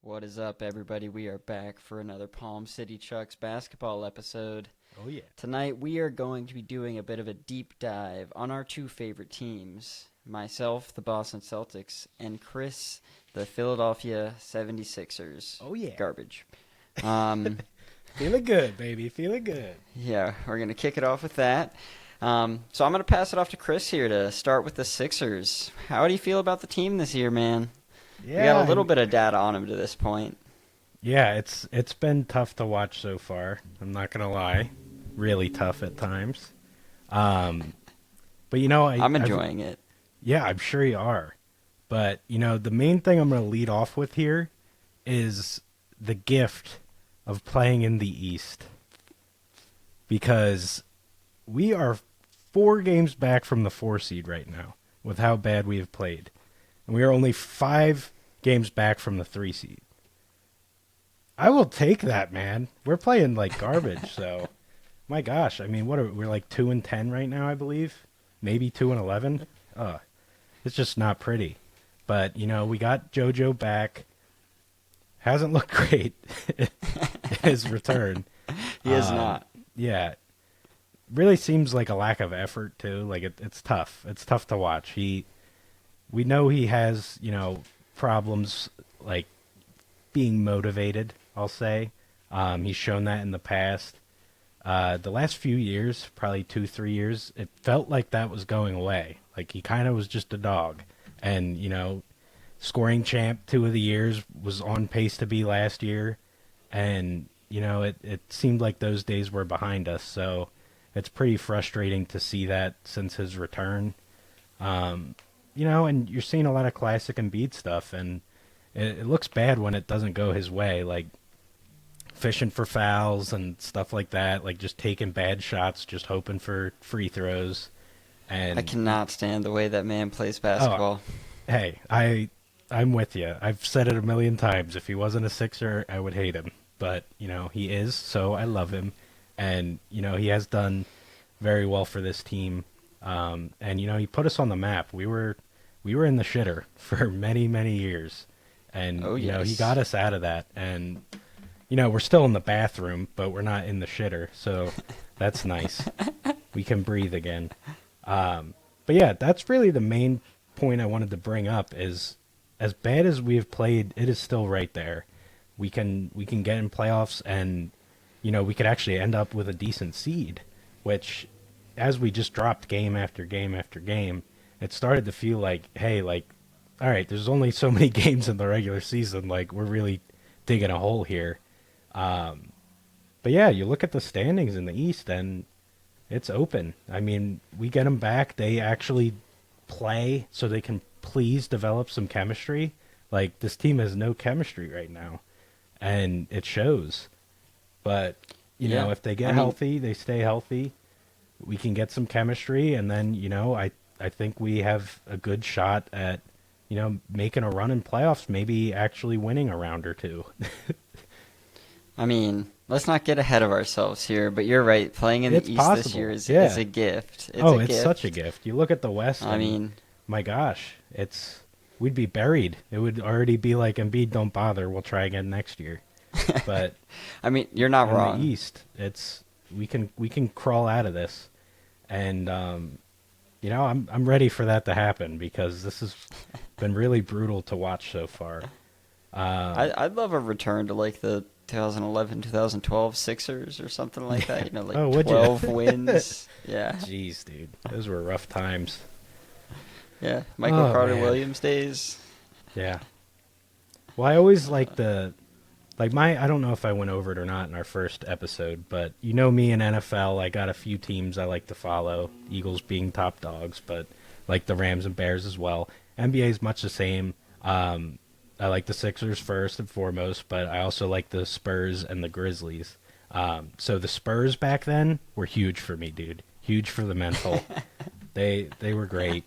What is up, everybody? We are back for another Palm City Chucks basketball episode. Oh, yeah. Tonight, we are going to be doing a bit of a deep dive on our two favorite teams. Myself, the Boston Celtics, and Kris, the Philadelphia 76ers. Oh, yeah. Garbage. Um, Feeling good, baby. Feeling good. yeah, we're going to kick it off with that. So I'm going to pass it off to Kris here to start with the Sixers. How do you feel about the team this year, man? We got a little bit of data on him to this point. Yeah, it's been tough to watch so far. I'm not gonna lie, really tough at times. Um, but I'm enjoying it. Yeah, I'm sure you are. But the main thing I'm gonna lead off with here is the gift of playing in the East, because we are 4 games back from the 4 seed right now with how bad we have played. And we are only 5 games back from the 3 seed. I will take that, man. We're playing like garbage, so my gosh. I mean, we're like 2-10 right now, I believe. Maybe 2-11. It's just not pretty. But, we got JoJo back. Hasn't looked great his return. He is not. Yeah. Really seems like a lack of effort too. Like it's tough. It's tough to watch. We know he has, problems like being motivated, I'll say. He's shown that in the past. The last few years, probably 2-3 years, it felt like that was going away. Like he kind of was just a dog. And, scoring champ 2 of the years, was on pace to be last year. And, it seemed like those days were behind us. So it's pretty frustrating to see that since his return. And you're seeing a lot of classic Embiid stuff, and it looks bad when it doesn't go his way, like fishing for fouls and stuff like that, like just taking bad shots, just hoping for free throws. And I cannot stand the way that man plays basketball. Hey, I'm with you. I've said it a million times. If he wasn't a Sixer, I would hate him. But, he is, so I love him. And, he has done very well for this team. And, he put us on the map. We were in the shitter for many, many years. And, he got us out of that. And, we're still in the bathroom, but we're not in the shitter. So that's nice. We can breathe again. But yeah, that's really the main point I wanted to bring up is, as bad as we've played, it is still right there. We can get in playoffs, and, we could actually end up with a decent seed, which, as we just dropped game after game after game, it started to feel like, hey, like, all right, there's only so many games in the regular season. Like, we're really digging a hole here. But yeah, you look at the standings in the East, and it's open. I mean, we get them back. They actually play so they can please develop some chemistry. Like, this team has no chemistry right now, and it shows. But, if they get healthy, they stay healthy, we can get some chemistry, and then, I think we have a good shot at, making a run in playoffs, maybe actually winning a round or two. I mean, let's not get ahead of ourselves here, but you're right. Playing in the East possible. This year is a gift. It's such a gift. You look at the West, I mean, my gosh, we'd be buried. It would already be like, Embiid, don't bother. We'll try again next year. But I mean, you're not wrong. In the East, we can crawl out of this, and I'm ready for that to happen, because this has been really brutal to watch so far. I'd love a return to like the 2011, 2012 Sixers or something like that. Like 12 wins. Yeah. Jeez, dude, those were rough times. Yeah, Michael Carter-Williams days. Yeah. Well, I always like I don't know if I went over it or not in our first episode, but me in NFL, I got a few teams I like to follow, Eagles being top dogs, but like the Rams and Bears as well. NBA is much the same. I like the Sixers first and foremost, but I also like the Spurs and the Grizzlies. So the Spurs back then were huge for me, dude. Huge for the mental. They were great.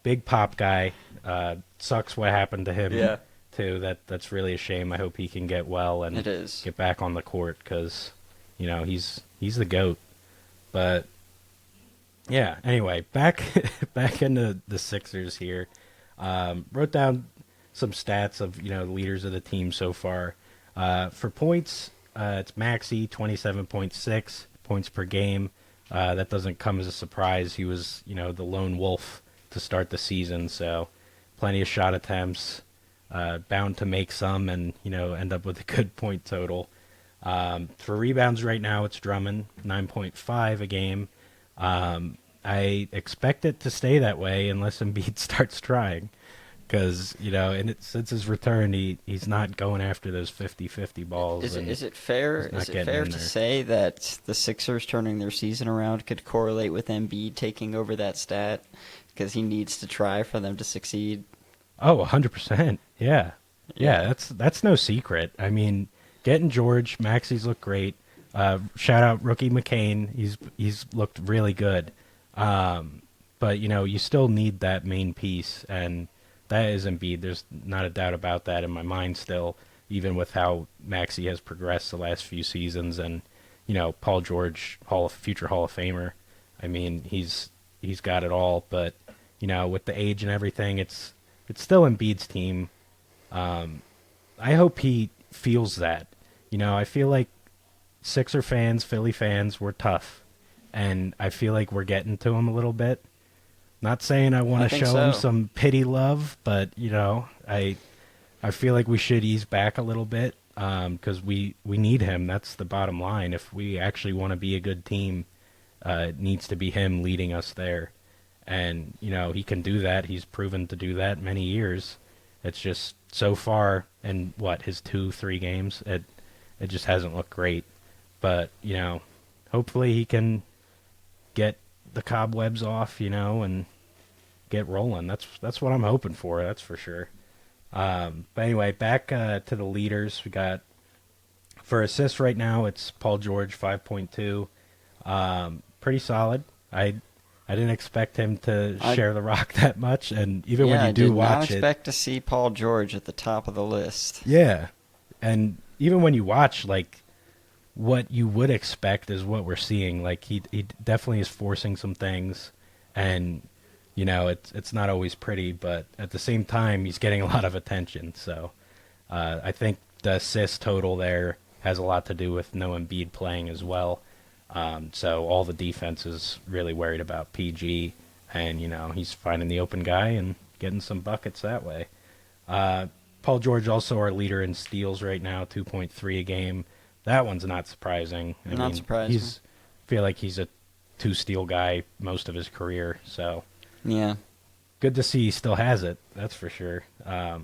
Big Pop guy. Sucks what happened to him. Yeah. Too. That's really a shame. I hope he can get well and get back on the court, because he's the GOAT. But yeah, anyway, back into the Sixers here. Wrote down some stats of the leaders of the team so far. For points, it's Maxey 27.6 points per game. That doesn't come as a surprise. He was the lone wolf to start the season, so plenty of shot attempts. Bound to make some and end up with a good point total. For rebounds right now, it's Drummond 9.5 a game. I expect it to stay that way unless Embiid starts trying, because since his return, he's not going after those 50-50 balls. Is it fair to say that the Sixers turning their season around could correlate with Embiid taking over that stat because he needs to try for them to succeed? Oh, 100%. Yeah. That's no secret. I mean, getting George, Maxey's looked great. Shout out rookie McCain. He's looked really good. But you still need that main piece, and that is Embiid. There's not a doubt about that in my mind still, even with how Maxey has progressed the last few seasons, and Paul George, future Hall of Famer. I mean, he's got it all, but with the age and everything, it's still Embiid's team. I hope he feels that. I feel like Sixer fans, Philly fans, we're tough, and I feel like we're getting to him a little bit. Not saying I want to show him some pity love, but I feel like we should ease back a little bit because we need him. That's the bottom line. If we actually want to be a good team, it needs to be him leading us there. And, he can do that. He's proven to do that many years. It's just so far in, his 2-3 games, it just hasn't looked great. But, hopefully he can get the cobwebs off, and get rolling. That's what I'm hoping for, that's for sure. But anyway, back to the leaders. We got, for assists right now, it's Paul George, 5.2. Pretty solid. I didn't expect him to share the rock that much, and even when you do watch it... I did not expect to see Paul George at the top of the list. Yeah, and even when you watch, what you would expect is what we're seeing. He definitely is forcing some things, and, it's not always pretty, but at the same time, he's getting a lot of attention, so I think the assist total there has a lot to do with no Embiid playing as well. So all the defense is really worried about PG, and he's finding the open guy and getting some buckets that way. Paul George also our leader in steals right now, 2.3 a game. That one's not surprising. Not surprising. I feel like he's a 2-steal guy most of his career, so yeah, good to see he still has it. That's for sure. But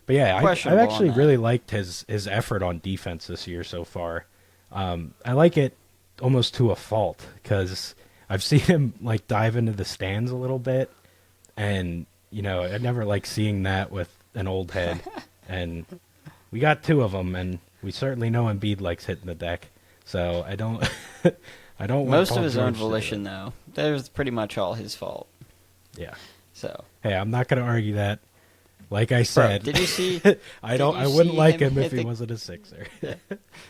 yeah, I've actually really liked his effort on defense this year so far. I like it almost to a fault, because I've seen him dive into the stands a little bit, and I never like seeing that with an old head. And we got 2 of them, and we certainly know Embiid likes hitting the deck, so I don't want most Paul of his George own volition though. That was pretty much all his fault. Yeah. So hey, I'm not going to argue that. Like I said, bro, did you see? I wouldn't like him if he wasn't a Sixer.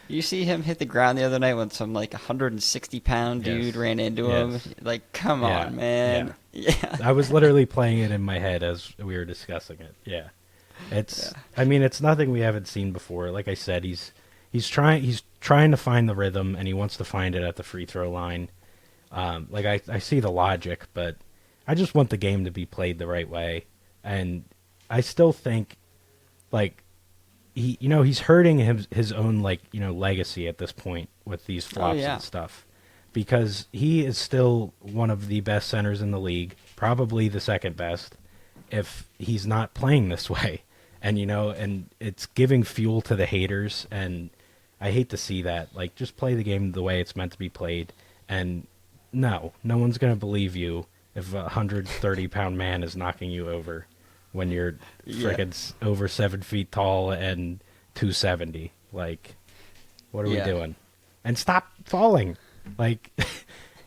You see him hit the ground the other night when some 160-pound dude ran into him. Come on, man. Yeah. I was literally playing it in my head as we were discussing it. Yeah. I mean, it's nothing we haven't seen before. Like I said, he's trying to find the rhythm, and he wants to find it at the free throw line. I see the logic, but I just want the game to be played the right way, and I still think, he's hurting his own, legacy at this point with these flops and stuff, because he is still one of the best centers in the league, probably the second best, if he's not playing this way. And, and it's giving fuel to the haters, and I hate to see that. Just play the game the way it's meant to be played, and no one's going to believe you if a 130-pound man is knocking you over when you're frickin' over 7 feet tall and 270. What are we doing? And stop falling.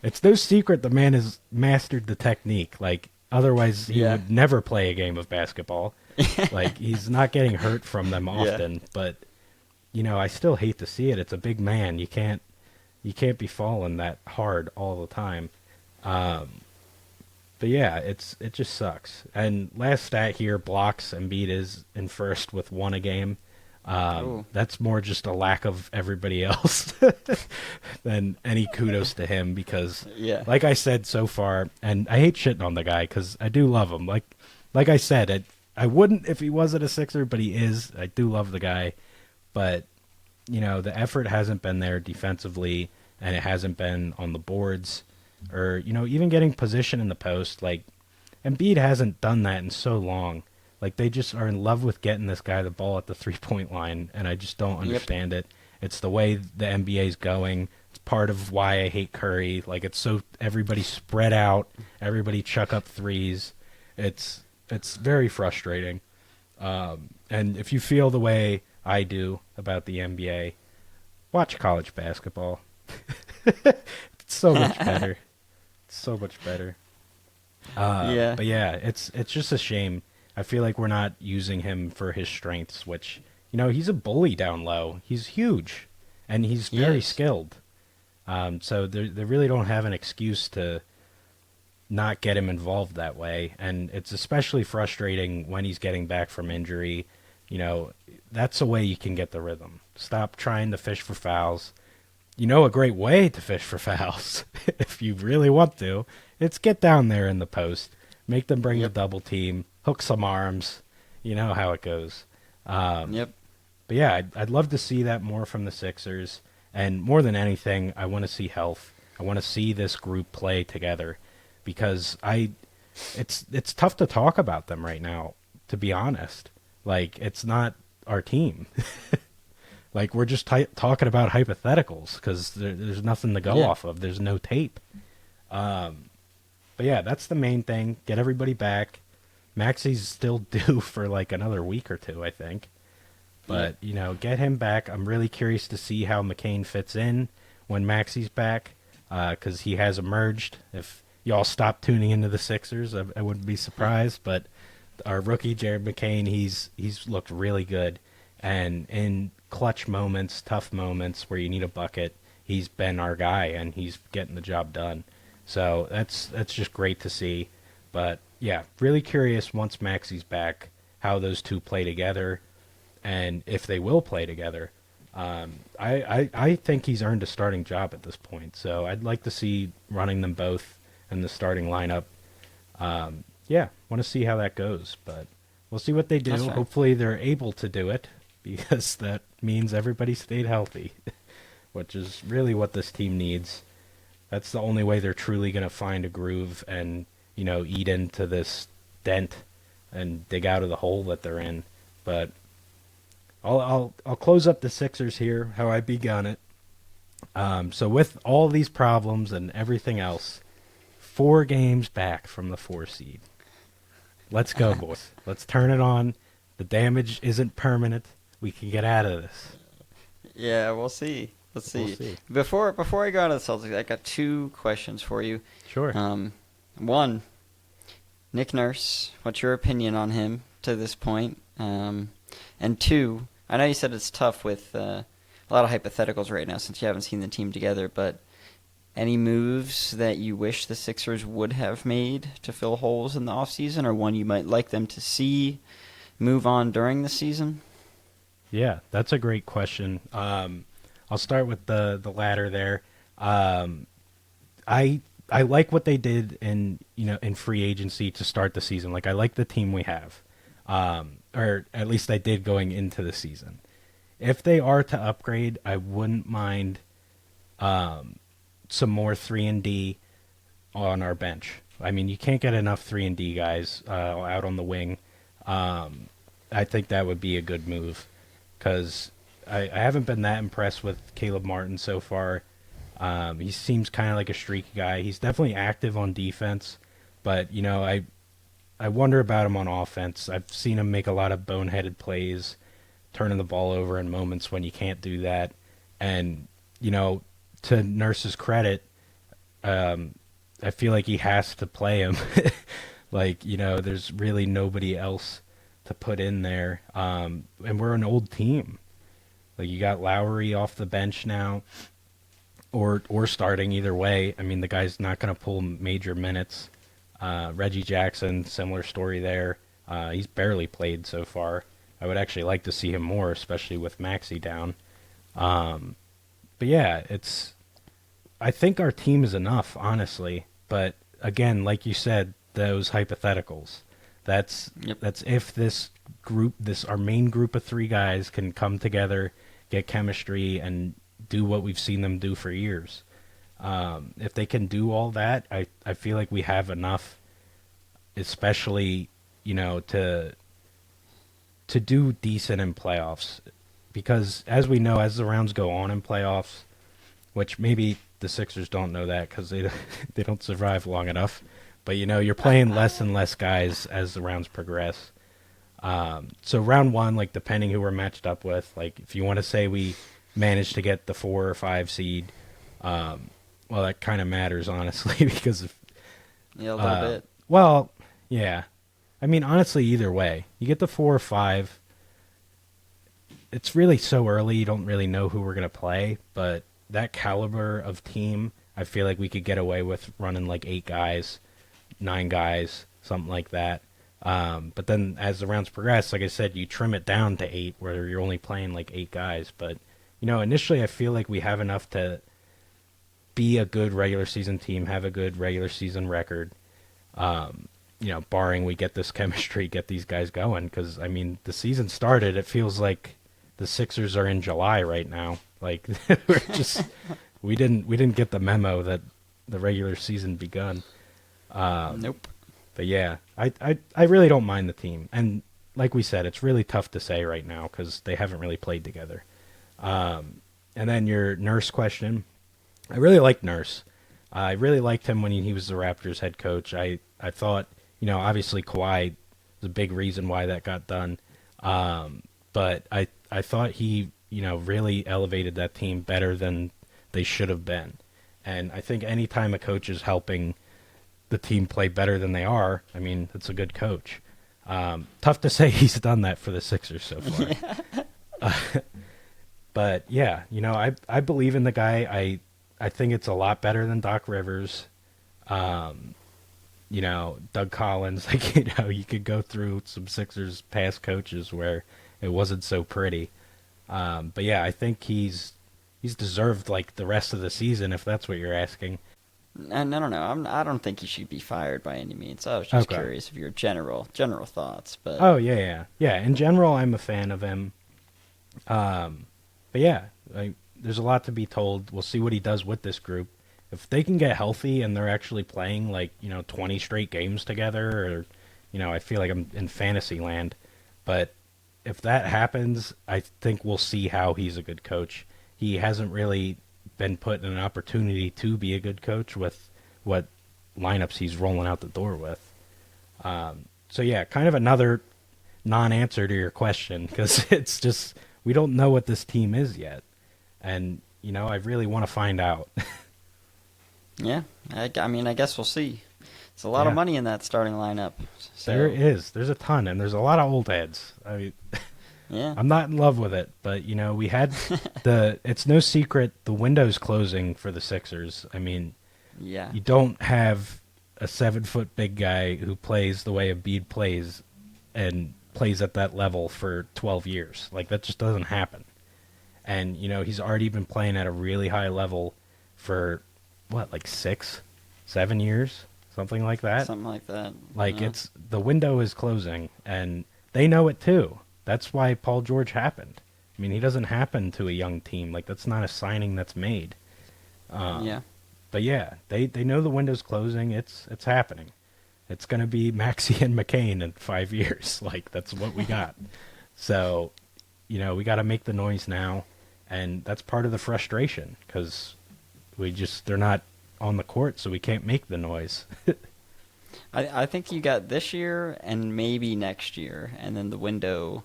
It's no secret the man has mastered the technique. Otherwise he would never play a game of basketball. He's not getting hurt from them often, but I still hate to see it. It's a big man. You can't be falling that hard all the time. But yeah, it just sucks. And last stat here, blocks. Embiid is in first with 1 a game. Oh, That's more just a lack of everybody else than any kudos to him because, yeah. like I said so far, and I hate shitting on the guy because I do love him. Like I said, I wouldn't if he wasn't a Sixer, but he is. I do love the guy, but the effort hasn't been there defensively, and it hasn't been on the boards, or even getting position in the post. Like Embiid hasn't done that in so long. Like, they just are in love with getting this guy the ball at the three-point line, and I just don't understand it. It's the way the NBA's going. It's part of why I hate Curry. Like, it's so everybody spread out, everybody chuck up threes. It's very frustrating. And if you feel the way I do about the NBA, watch college basketball. It's so much better. It's so much better. Yeah. But yeah, it's just a shame. I feel like we're not using him for his strengths, which, he's a bully down low. He's huge, and he's very skilled. So they really don't have an excuse to not get him involved that way. And it's especially frustrating when he's getting back from injury. That's a way you can get the rhythm. Stop trying to fish for fouls. A great way to fish for fouls, if you really want to, it's get down there in the post. Make them bring a double team. Hook some arms. You know how it goes. Yep. But yeah, I'd love to see that more from the Sixers. And more than anything, I want to see health. I want to see this group play together. Because it's tough to talk about them right now, to be honest. Like, it's not our team. Like, we're just talking about hypotheticals because there's nothing to go off of. There's no tape. But yeah, that's the main thing. Get everybody back. Maxi's still due for like another week or two, I think. But, get him back. I'm really curious to see how McCain fits in when Maxi's back because he has emerged. If y'all stop tuning into the Sixers, I wouldn't be surprised. But our rookie, Jared McCain, he's looked really good. And in clutch moments, tough moments where you need a bucket, he's been our guy, and he's getting the job done. So that's just great to see. But yeah, really curious once Maxi's back how those two play together, and if they will play together. I think he's earned a starting job at this point, so I'd like to see running them both in the starting lineup. Yeah, want to see how that goes, but we'll see what they do. That's right. Hopefully they're able to do it because that means everybody stayed healthy, which is really what this team needs. That's the only way they're truly going to find a groove and, eat into this dent and dig out of the hole that they're in. But I'll close up the Sixers here, how I begun it. So with all these problems and everything else, 4 games back from the 4 seed. Let's go, boys. Let's turn it on. The damage isn't permanent. We can get out of this. Yeah, we'll see. Let's see. We'll see. Before I go on to the Celtics, I got 2 questions for you. Sure. One, Nick Nurse, what's your opinion on him to this point? And 2, I know you said it's tough with a lot of hypotheticals right now since you haven't seen the team together, but any moves that you wish the Sixers would have made to fill holes in the offseason, or one you might like them to see move on during the season? Yeah, that's a great question. I'll start with the latter there. I like what they did in free agency to start the season. Like, I like the team we have, or at least I did going into the season. If they are to upgrade, I wouldn't mind some more 3-and-D on our bench. I mean, you can't get enough 3-and-D guys out on the wing. I think that would be a good move because I haven't been that impressed with Caleb Martin so far. He seems kind of like a streaky guy. He's definitely active on defense, but I wonder about him on offense. I've seen him make a lot of boneheaded plays, turning the ball over in moments when you can't do that. And to Nurse's credit, I feel like he has to play him. There's really nobody else to put in there. And we're an old team. Like, you got Lowry off the bench now, or starting either way. I mean, the guy's not going to pull major minutes. Reggie Jackson, similar story there. He's barely played so far. I would actually like to see him more, especially with Maxey down. But yeah, I think our team is enough, honestly. But again, like you said, those hypotheticals. That's Yep. that's if our main group of three guys can come together, get chemistry, and do what we've seen them do for years. If they can do all that, I feel like we have enough, especially to do decent in playoffs. Because as we know, as the rounds go on in playoffs, which maybe the Sixers don't know that because they they don't survive long enough. But you're playing less and less guys as the rounds progress. So round one, like depending who we're matched up with, like if you want to say we managed to get the 4 or 5 seed, well, that kind of matters honestly because if, Yeah, a little bit. well, yeah, I mean honestly, either way, you get the 4 or 5. It's really so early, you don't really know who we're gonna play, but that caliber of team, I feel like we could get away with running like 8 guys, 9 guys, something like that. But then as the rounds progress, like I said, you trim it down to 8 where you're only playing like 8 guys. But, initially I feel like we have enough to be a good regular season team, have a good regular season record. Barring we get this chemistry, get these guys going. Because, I mean, the season started, it feels like the Sixers are in July right now. Like, we didn't get the memo that the regular season begun. Nope. But yeah, I really don't mind the team. And like we said, it's really tough to say right now because they haven't really played together. And then your Nurse question. I really like Nurse. I really liked him when he was the Raptors head coach. I thought, obviously Kawhi was a big reason why that got done. But I thought he, really elevated that team better than they should have been. And I think anytime a coach is helping the team play better than they are, I mean, it's a good coach. Tough to say he's done that for the Sixers so far. But yeah, I believe in the guy. I think it's a lot better than Doc Rivers. Doug Collins, you could go through some Sixers past coaches where it wasn't so pretty. But yeah, I think he's deserved like the rest of the season if that's what you're asking. No. I don't think he should be fired by any means. I was just Okay. curious of your general thoughts. But Oh yeah. In general, I'm a fan of him. But yeah, there's a lot to be told. We'll see what he does with this group. If they can get healthy and they're actually playing like 20 straight games together, or I feel like I'm in fantasy land. But if that happens, I think we'll see how he's a good coach. He hasn't really been put in an opportunity to be a good coach with what lineups he's rolling out the door with. So yeah, kind of another non-answer to your question because it's just we don't know what this team is yet, and I really want to find out. yeah, I mean, I guess we'll see. It's a lot of Yeah. money in that starting lineup. So, There is. There's a ton, and there's a lot of old heads. I mean, yeah. I'm not in love with it, but we had it's no secret the window's closing for the Sixers. I mean, Yeah. you don't have a 7-foot big guy who plays the way Embiid plays and plays at that level for 12 years. Like that just doesn't happen. And he's already been playing at a really high level for like 6-7 years, something like that. Something like that. Like yeah. it's the window is closing, and they know it too. That's why Paul George happened. I mean, he doesn't happen to a young team. Like that's not a signing that's made. Yeah. But yeah, they know the window's closing. It's happening. It's gonna be Maxey and McCain in 5 years. Like that's what we got. So, we got to make the noise now, and that's part of the frustration because they're not on the court, so we can't make the noise. I think you got this year and maybe next year, and then the window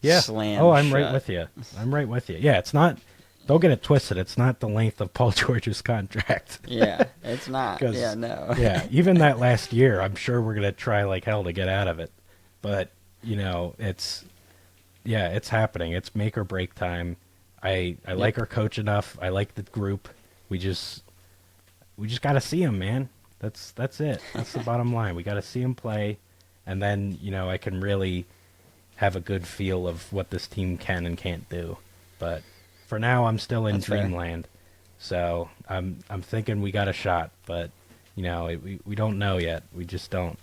Yeah. slams Oh, I'm shut. right with you. I'm right with you. Yeah, it's not. Don't get it twisted. It's not the length of Paul George's contract. Yeah, it's not. 'Cause, Yeah, no. yeah, even that last year, I'm sure we're gonna try like hell to get out of it. But it's happening. It's make or break time. I like our coach enough. I like the group. We just got to see him, man. That's it. That's the bottom line. We got to see him play, and then I can really have a good feel of what this team can and can't do. But for now, I'm still in That's fair. dreamland. So I'm thinking we got a shot, but we don't know yet. We just don't.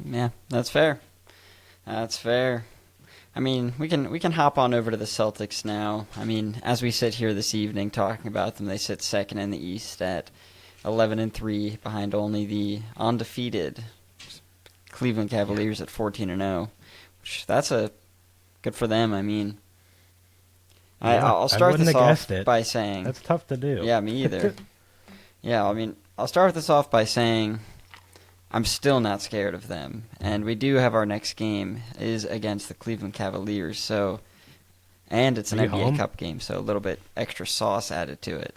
Yeah, that's fair. That's fair. I mean, we can hop on over to the Celtics now. I mean, as we sit here this evening talking about them, they sit second in the East at 11-3, behind only the undefeated Cleveland Cavaliers at 14-0. Which that's good for them. I mean, I'll start this off by saying that's tough to do. Yeah, me either. Yeah, I mean, I'll start this off by saying I'm still not scared of them, and we do have our next game is against the Cleveland Cavaliers, and it's an NBA Cup game, so a little bit extra sauce added to it.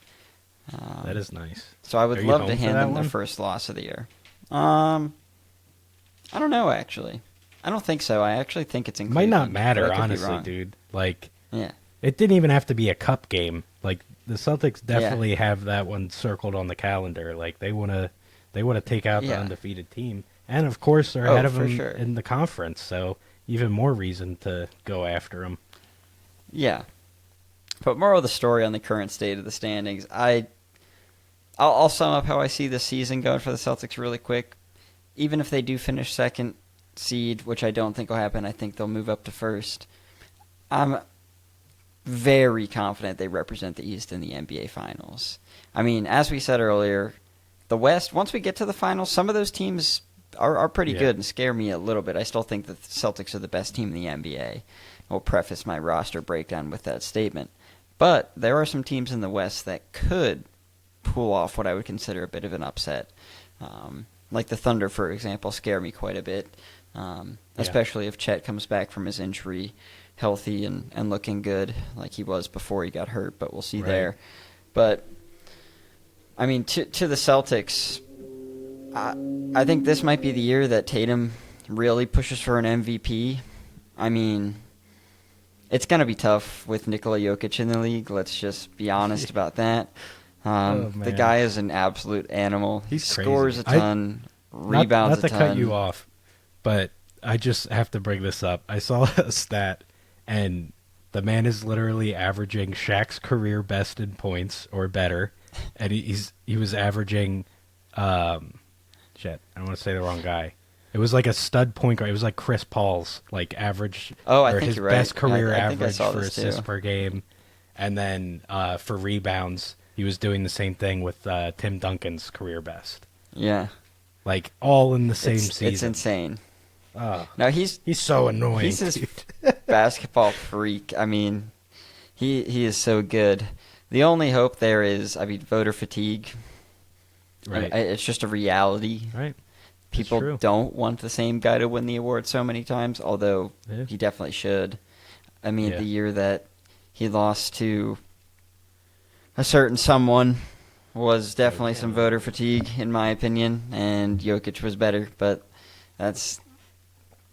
That is nice. So I would love to hand them their first loss of the year. I don't know, actually. I don't think so. I actually think it's in Cleveland. Might not matter, honestly, dude. Yeah. It didn't even have to be a cup game. Like, the Celtics definitely have that one circled on the calendar. Like, they want to take out the undefeated team. And, of course, they're ahead of them in the conference, so even more reason to go after them. Yeah. But moral of the story on the current state of the standings, I'll sum up how I see this season going for the Celtics really quick. Even if they do finish second seed, which I don't think will happen, I think they'll move up to first. I'm very confident they represent the East in the NBA Finals. I mean, as we said earlier, the West, once we get to the finals, some of those teams are pretty good and scare me a little bit. I still think that the Celtics are the best team in the NBA. I'll preface my roster breakdown with that statement. But there are some teams in the West that could pull off what I would consider a bit of an upset. Like the Thunder, for example, scare me quite a bit, especially if Chet comes back from his injury healthy and looking good like he was before he got hurt, but we'll see there. But, I mean, to the Celtics, I think this might be the year that Tatum really pushes for an MVP. I mean, it's going to be tough with Nikola Jokic in the league. Let's just be honest about that. The guy is an absolute animal. He scores a ton, rebounds a ton. Not to cut you off, but I just have to bring this up. I saw a stat, and the man is literally averaging Shaq's career best in points or better, and he was averaging, I don't want to say the wrong guy. It was like a stud point guard. It was like Chris Paul's average. Oh, I think you're right. Best career average for assists per game, and then for rebounds, he was doing the same thing with Tim Duncan's career best. Yeah, all in the same season. It's insane. No, he's so annoying. He's this basketball freak. I mean, he is so good. The only hope there is, voter fatigue. Right. It's just a reality. Right. People don't want the same guy to win the award so many times, although he definitely should. I mean, the year that he lost to a certain someone was definitely some voter fatigue, in my opinion, and Jokic was better, but that's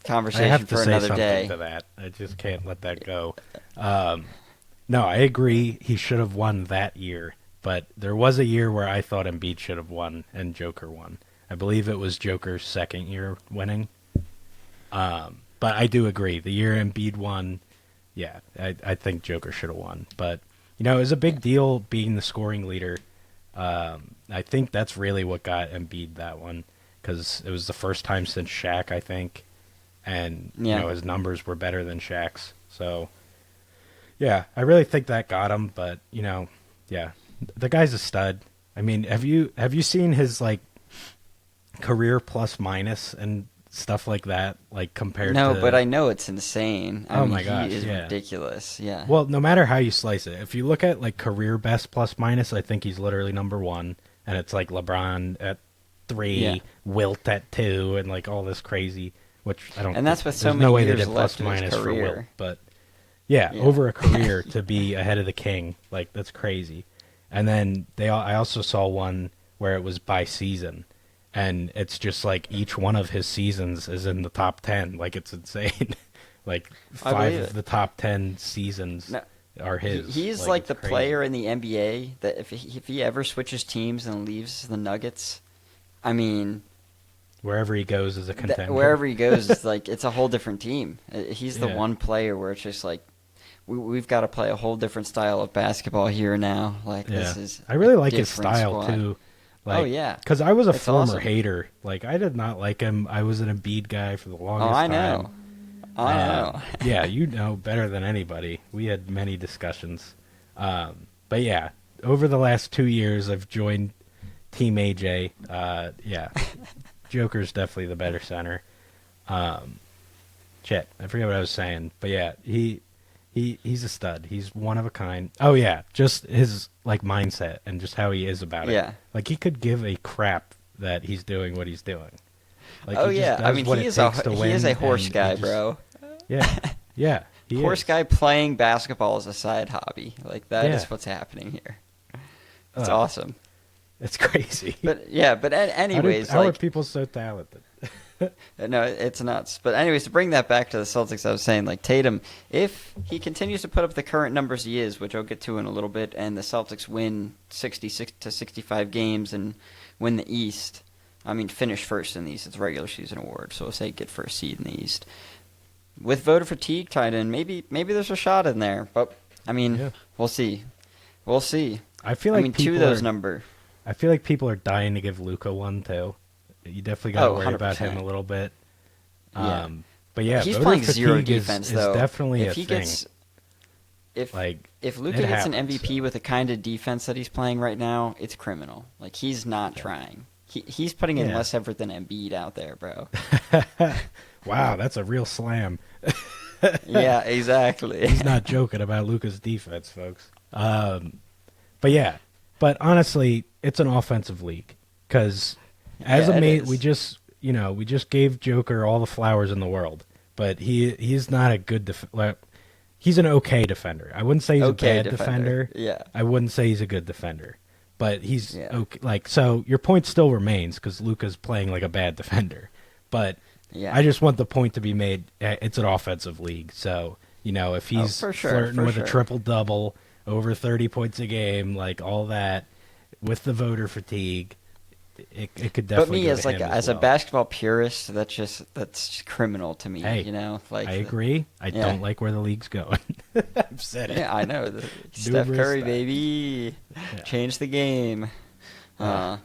conversation for another day. I have to say something to that. I just can't let that go. No, I agree he should have won that year, but there was a year where I thought Embiid should have won and Joker won. I believe it was Joker's second year winning. But I do agree. The year Embiid won, I think Joker should have won. But, it was a big deal being the scoring leader. I think that's really what got Embiid that one, because it was the first time since Shaq, I think. And, his numbers were better than Shaq's. So, I really think that got him. But, the guy's a stud. I mean, have you seen his, career plus minus and stuff like that, compared to... No, but I know it's insane. I mean, my gosh, he is ridiculous, yeah. Well, no matter how you slice it, if you look at, career best plus minus, I think he's literally number one, and it's, LeBron at 3, Wilt at 2, and, all this crazy, which I don't... And that's with so many no way years they did left plus minus for Wilt, but, over a career to be ahead of the king, that's crazy. And then I also saw one where it was by season, and it's just each one of his seasons is in the top 10. It's insane. 5 of the top 10 seasons are his. He's the crazy player in the NBA that if he ever switches teams and leaves the Nuggets, I mean, Wherever he goes is a contender. wherever he goes, it's like it's a whole different team. He's the Yeah. one player where it's just like we've got to play a whole different style of basketball here now. Like this is I really a like his different style squad. too. Oh, yeah. Because I was a It's former awesome. hater. Like I did not like him. I was an Embiid guy for the longest Oh, I time. know. I know. Yeah, you know better than anybody. We had many discussions. But yeah, over the last 2 years, I've joined Team AJ. Yeah, Joker's definitely the better center. Shit, I forget what I was saying. But yeah, he's a stud. He's one of a kind. Oh yeah, just his like mindset and just how he is about it. Yeah. Like he could give a crap that he's doing what he's doing. Like, Oh he yeah, just I does mean what he it is takes a to he win, is a horse and he guy, just- bro. Yeah, yeah, he Horse is. guy playing basketball is a side hobby. Like that is Yeah. what's happening here. It's Uh, awesome. It's crazy. But yeah, but anyways, how are like people so talented? no, it's nuts. But anyways, to bring that back to the Celtics, I was saying like Tatum, if he continues to put up the current numbers he is, which I'll get to in a little bit, and the Celtics win 66 to 65 games and win the East, I mean finish first in the East. It's a regular season award, so we'll say get first seed in the East. With voter fatigue tied in, maybe there's a shot in there. But I mean, Yeah. we'll see. We'll see. I feel I like mean, people two of those are, number. I feel like people are dying to give Luca one too. You definitely got to Oh, worry about him 100%. a little bit. Yeah. But yeah, He's voter playing zero fatigue defense is though. definitely if a he thing. gets, if Like, if Luka it gets an happens, MVP so. with the kind of defense that he's playing right now, it's criminal. Like he's not trying. He's putting in Yeah. less effort than Embiid out there, bro. Wow, that's a real slam. Yeah, exactly. He's not joking about Luca's defense, folks. But yeah, but honestly, it's an offensive league because as Yeah, a it mate, is. we just gave Joker all the flowers in the world, but he's not a good he's an okay defender. I wouldn't say he's Okay a bad defender. Yeah. I wouldn't say he's a good defender, but he's Yeah. okay. Like, so your point still remains because Luca's playing like a bad defender, but Yeah. I just want the point to be made. It's an offensive league, so if he's for sure, flirting for with sure. a triple double, over 30 points a game, like all that, with the voter fatigue, it could definitely. But me go as to like him as well. a basketball purist, that's just criminal to me. Hey, Like I agree. I yeah. don't like where the league's going. I've said it. Yeah, I know. Steph Numerous Curry, times. baby, Yeah. change the game. Yeah.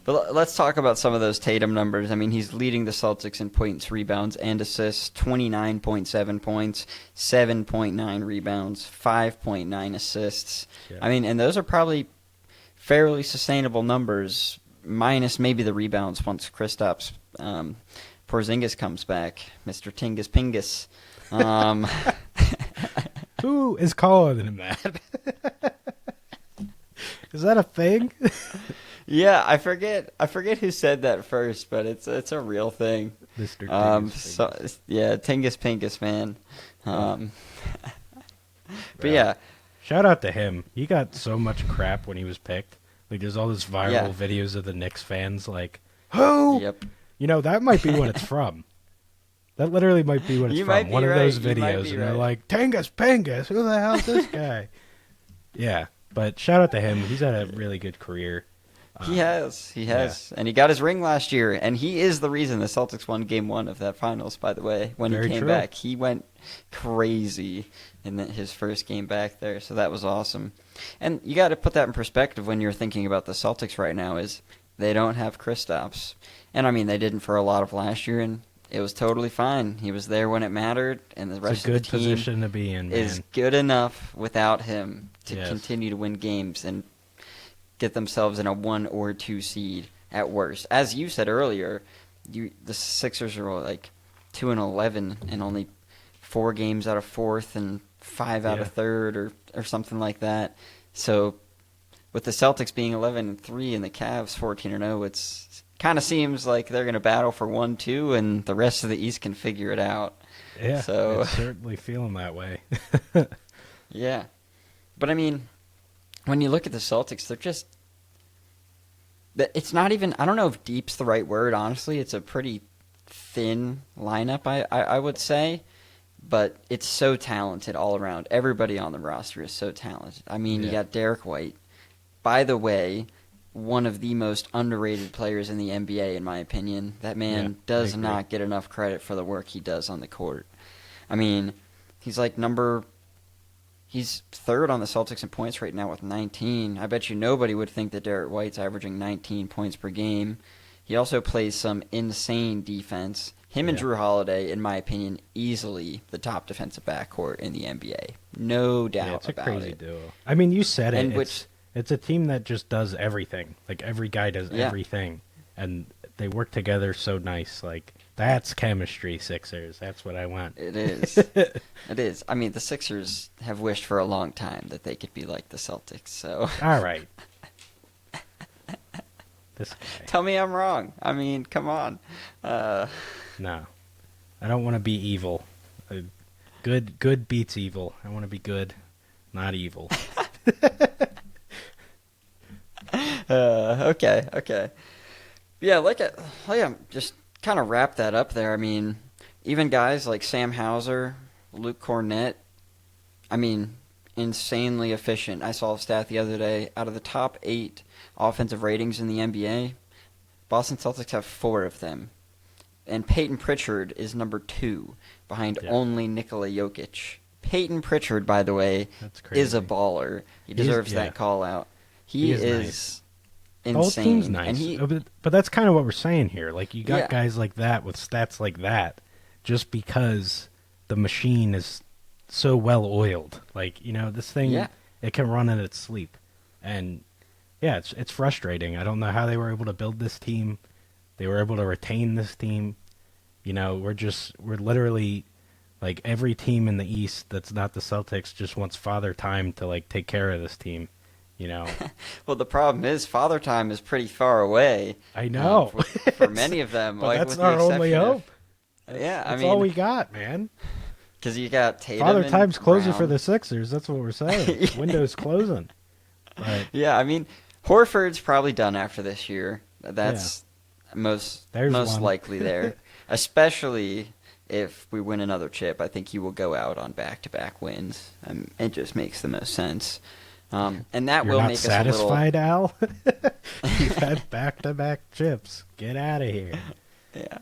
But let's talk about some of those Tatum numbers. I mean, he's leading the Celtics in points, rebounds, and assists. 29.7 points, 7.9 rebounds, 5.9 assists. Yeah. I mean, and those are probably fairly sustainable numbers, minus maybe the rebounds once Kristaps Porzingis comes back, Mr. Tingus Pingus. Who is calling him that? Is that a thing? Yeah, I forget who said that first, but it's a real thing. Mr. Tingus So yeah, Tingus Pingus, man. But Well, yeah, Shout out to him. He got so much crap when he was picked. Like, there's all this viral Yeah. videos of the Knicks fans like, who? yep. That might be what it's from. That literally might be what it's You from. might be One of right. those You might videos, be and they're right. like, Tangus Pengus, who the hell's this guy? Yeah, but shout out to him. He's had a really good career. He has, and he got his ring last year, and he is the reason the Celtics won Game 1 of that finals. By the way, when Very he came true. back, he went crazy in his first game back there, so that was awesome. And you got to put that in perspective when you're thinking about the Celtics right now. Is they don't have Kristaps, and I mean they didn't for a lot of last year, and it was totally fine. He was there when it mattered, and the It's rest a good of the team position to be in, man. is good enough without him to Yes. continue to win games and get themselves in a 1 or 2 seed at worst. As you said earlier, the Sixers are like 2-11 and only 4 games out of 4th and 5 out of Yeah. 3rd or something like that. So with the Celtics being 11-3 and the Cavs 14-0, it's kind of seems like they're going to battle for 1-2 and the rest of the East can figure it out. Yeah, So- it's certainly feeling that way. Yeah. But I mean, when you look at the Celtics, they're just it's not even, I don't know if deep's the right word, honestly. It's a pretty thin lineup, I would say, but it's so talented all around. Everybody on the roster is so talented. I mean, you Yeah. got Derek White. By the way, one of the most underrated players in the NBA, in my opinion. That man does not get enough credit for the work he does on the court. I mean, he's third on the Celtics in points right now with 19. I bet you nobody would think that Derek White's averaging 19 points per game. He also plays some insane defense. Him and Drew Holiday, in my opinion, easily the top defensive backcourt in the NBA. No doubt about it. It's a crazy duo. I mean, you said it. It's a team that just does everything. Like, every guy does everything. And they work together so nice. Like, that's chemistry, Sixers. That's what I want. It is. It is. I mean, the Sixers have wished for a long time that they could be like the Celtics. So. All right. This guy. Tell me I'm wrong. I mean, come on. No. I don't want to be evil. Good beats evil. I want to be good, not evil. Okay. Yeah, just kind of wrap that up there. I mean, even guys like Sam Hauser, Luke Cornett, I mean, insanely efficient. I saw a stat the other day. Out of the top 8 offensive ratings in the NBA, Boston Celtics have 4 of them. And Peyton Pritchard is number 2, behind only Nikola Jokic. Peyton Pritchard, by the way, is a baller. He deserves that call out. He is nice. Insane. The whole team's nice. But that's kind of what we're saying here. Like, you got guys like that with stats like that just because the machine is so well oiled. Like, this thing, it can run in its sleep. And, it's frustrating. I don't know how they were able to build this team. They were able to retain this team. We're literally, like, every team in the East that's not the Celtics just wants Father Time to, like, take care of this team. Well, the problem is Father Time is pretty far away. I know. For many of them. But like, that's with our only hope. That's all we got, man. Because you got Tatum Father and Time's closing Brown. for the Sixers. That's what we're saying. Window's closing. But, yeah, I mean, Horford's probably done after this year. That's most likely there. Especially if we win another chip. I think he will go out on back-to-back wins. It just makes the most sense. And that You're will not make satisfied, Al? You've had back-to-back chips. Get out of here. Yeah.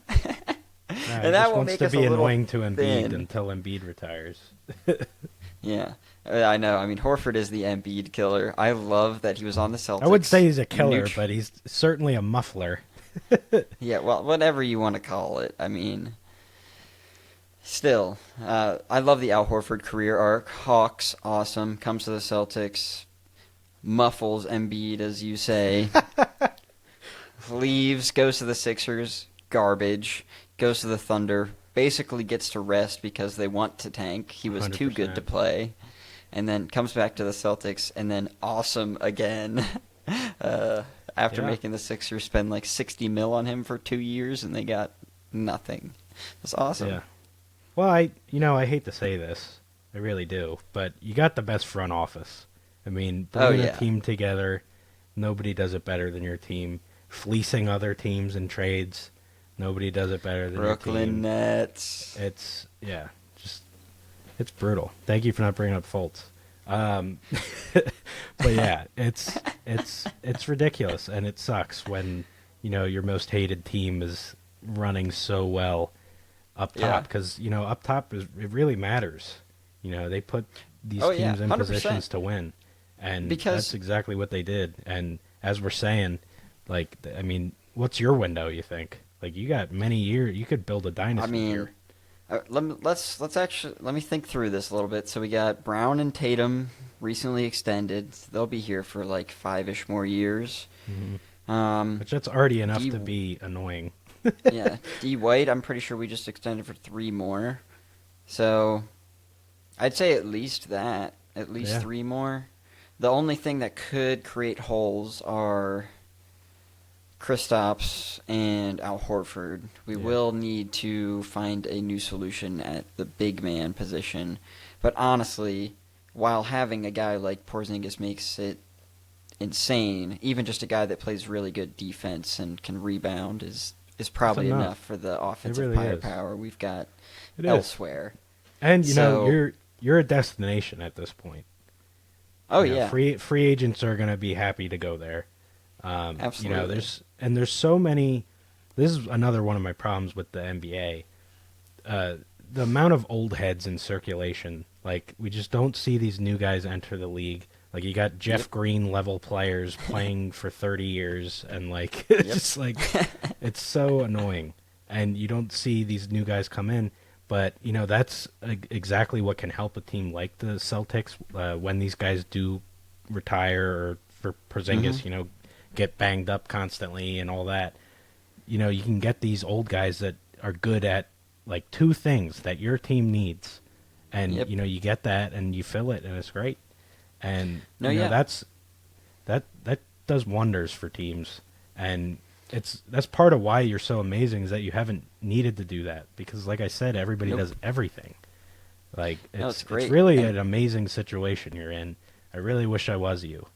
And that will make us a little annoying to Embiid until Embiid retires. Yeah, I know. I mean, Horford is the Embiid killer. I love that he was on the Celtics. I would say he's a killer, but he's certainly a muffler. Yeah, well, whatever you want to call it. I mean, still, I love the Al Horford career arc. Hawks, awesome. Comes to the Celtics, muffles Embiid, as you say. Leaves, goes to the Sixers, garbage. Goes to the Thunder, basically gets to rest because they want to tank. He was 100%. Too good to play. And then comes back to the Celtics, and then awesome again. After making the Sixers spend like $60 million on him for 2 years, and they got nothing. That's awesome. Yeah. Well, I hate to say this, I really do, but you got the best front office. I mean, bringing a team together, nobody does it better than your team. Fleecing other teams in trades. Nobody does it better than Brooklyn your team. Nets. It's brutal. Thank you for not bringing up Fultz. But yeah, it's ridiculous, and it sucks when your most hated team is running so well up top because up top it really matters. They put these teams in 100%. Positions to win, and that's exactly what they did. And as we're saying, like, I mean, what's your window? You think? Like, you got many years. You could build a dynasty here. Let me think through this a little bit. So we got Brown and Tatum recently extended. They'll be here for like 5-ish more years. Mm-hmm. Which that's already enough to be annoying. Yeah, D. White, I'm pretty sure we just extended for 3 more. So I'd say at least 3 more. The only thing that could create holes are Kristaps and Al Horford. We will need to find a new solution at the big man position. But honestly, while having a guy like Porzingis makes it insane, even just a guy that plays really good defense and can rebound is probably enough for the offensive firepower we've got elsewhere. And you're a destination at this point. Oh yeah, free agents are going to be happy to go there. Absolutely. There's so many. This is another one of my problems with the NBA. The amount of old heads in circulation. Like, we just don't see these new guys enter the league. Like, you got Jeff Yep. Green level players playing for 30 years, and like it's Yep. just like it's so annoying. And you don't see these new guys come in, but that's exactly what can help a team like the Celtics when these guys do retire, or for Porzingis, Hmm. get banged up constantly and all that. You can get these old guys that are good at like two things that your team needs, and Yep. you get that and you fill it, and it's great. And No, yeah. that does wonders for teams, and that's part of why you're so amazing, is that you haven't needed to do that, because like I said, everybody Nope. does everything. Like, No, it's it's great. really And an amazing situation you're in. I really wish I was you.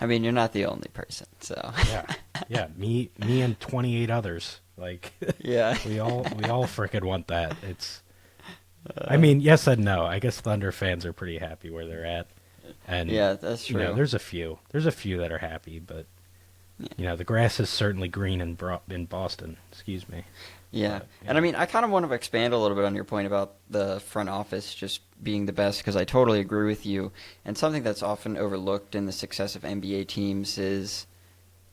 I mean, you're not the only person, so. Yeah, yeah. Me and 28 others. Like, Yeah. we all frickin' want that. I mean, yes and no. I guess Thunder fans are pretty happy where they're at, and Yeah, that's true. there's a few that are happy, but the grass is certainly green in Boston. Excuse me. Yeah. But, And I mean, I kind of want to expand a little bit on your point about the front office just being the best, because I totally agree with you. And something that's often overlooked in the success of NBA teams is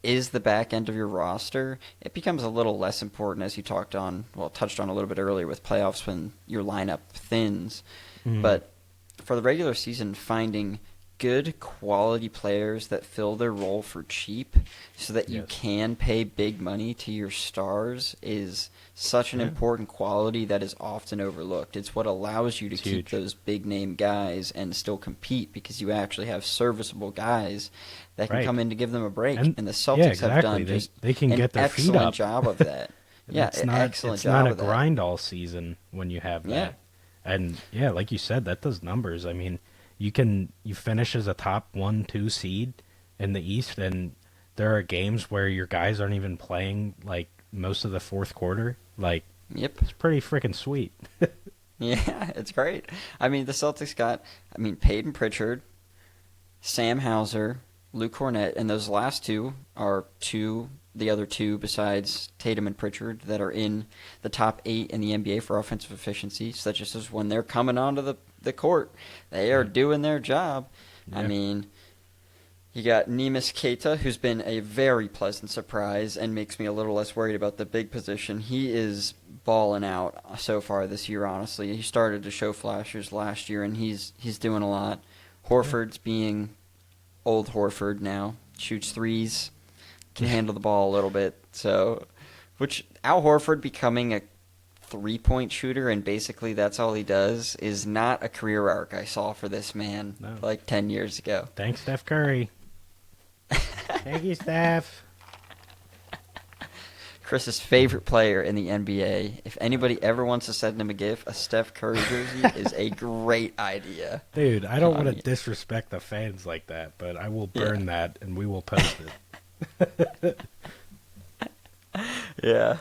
the back end of your roster. It becomes a little less important, as you touched on a little bit earlier with playoffs, when your lineup thins. Mhm. But for the regular season, finding good quality players that fill their role for cheap so that you Yes. can pay big money to your stars is such an Yeah. important quality that is often overlooked. It's what allows you to It's keep huge. those big name guys and still compete, because you actually have serviceable guys that can Right. come in to give them a break. And- And the yeah, Celtics have exactly. done They- just they can an get their feet excellent up. job of that. Yeah, it's an not excellent it's job not a of that. grind all season when you have that. Yeah. And yeah, like you said, that does numbers. I mean, you finish as a top 1-2 seed in the East, and there are games where your guys aren't even playing like most of the fourth quarter. Like, Yep. it's pretty freaking sweet. Yeah, it's great. I mean, the Celtics got, Peyton Pritchard, Sam Hauser, Luke Cornett, and those last two are the other two besides Tatum and Pritchard that are in the top 8 in the NBA for offensive efficiency, such as when they're coming onto the court, they are doing their job. I Yeah. mean, you got Neemias Queta, who's been a very pleasant surprise and makes me a little less worried about the big position. He is balling out so far this year, honestly. He started to show flashes last year, and he's doing a lot. Horford's being old Horford now. Shoots threes, can handle the ball a little bit. So, which Al Horford becoming a three-point shooter, and basically that's all he does, is not a career arc I saw for this man No. like 10 years ago. Thanks, Steph Curry. Thank you, Steph. Chris's favorite player in the NBA. If anybody ever wants to send him a gift, a Steph Curry jersey is a great idea. Dude, I don't want to yeah. disrespect the fans like that, but I will Yeah. burn that and we will post it. Yeah.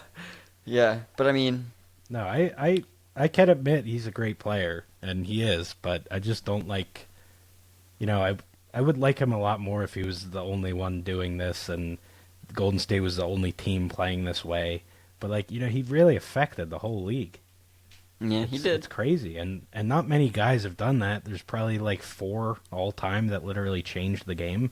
Yeah. But I mean, No, I can admit he's a great player, and he is, but I just don't like, I would like him a lot more if he was the only one doing this and Golden State was the only team playing this way. But like, he really affected the whole league. yeah, he did. It's crazy, and not many guys have done that. There's probably like 4 all time that literally changed the game,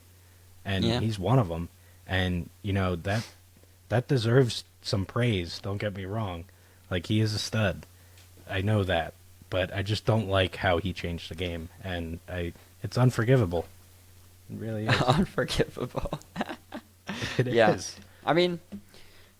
and Yeah. he's one of them. And that deserves some praise. Don't get me wrong, like, he is a stud. I know that, but I just don't like how he changed the game, and it's unforgivable. It really is. Unforgivable. It Yeah. is. I mean,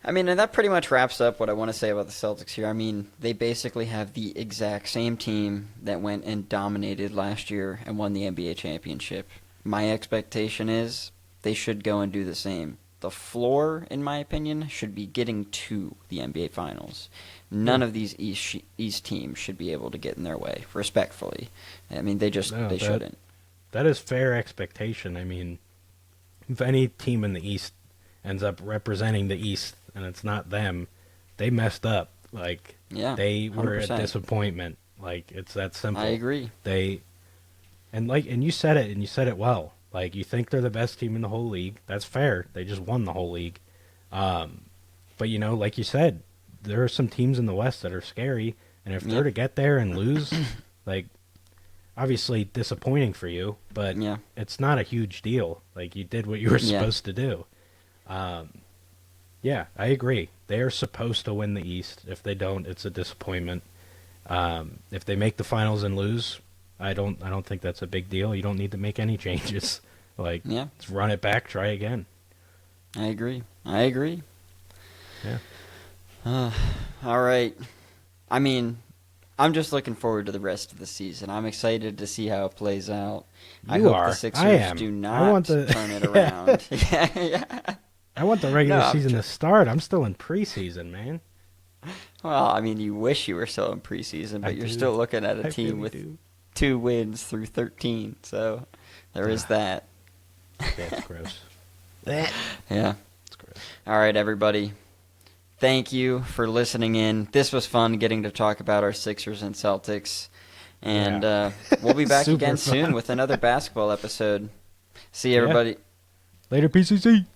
and that pretty much wraps up what I want to say about the Celtics here. I mean, they basically have the exact same team that went and dominated last year and won the NBA championship. My expectation is they should go and do the same. The floor, in my opinion, should be getting to the NBA Finals. None of these East teams should be able to get in their way, respectfully. I mean, they shouldn't. That is fair expectation. I mean, if any team in the East ends up representing the East and it's not them, they messed up. Like, Yeah, they were a 100%. disappointment. Like, it's that simple. I agree. And you said it well. Like, you think they're the best team in the whole league. That's fair. They just won the whole league. But, you know, like you said, there are some teams in the West that are scary. And if they're to get there and lose, like, obviously disappointing for you, but it's not a huge deal. Like, you did what you were supposed to do. Yeah, I agree. They are supposed to win the East. If they don't, it's a disappointment. If they make the finals and lose, I don't think that's a big deal. You don't need to make any changes. Like, let's run it back, try again. I agree. Yeah. All right. I mean, I'm just looking forward to the rest of the season. I'm excited to see how it plays out. I hope the Sixers do not turn it around. I want the regular season to start. I'm still in preseason, man. Well, I mean, you wish you were still in preseason, but you're still looking at a team with 2 wins through 13. So there is that. That's gross. Yeah. It's gross. All right, everybody. Thank you for listening in. This was fun getting to talk about our Sixers and Celtics. And we'll be back again soon with another basketball episode. See you, everybody. Later, PCC.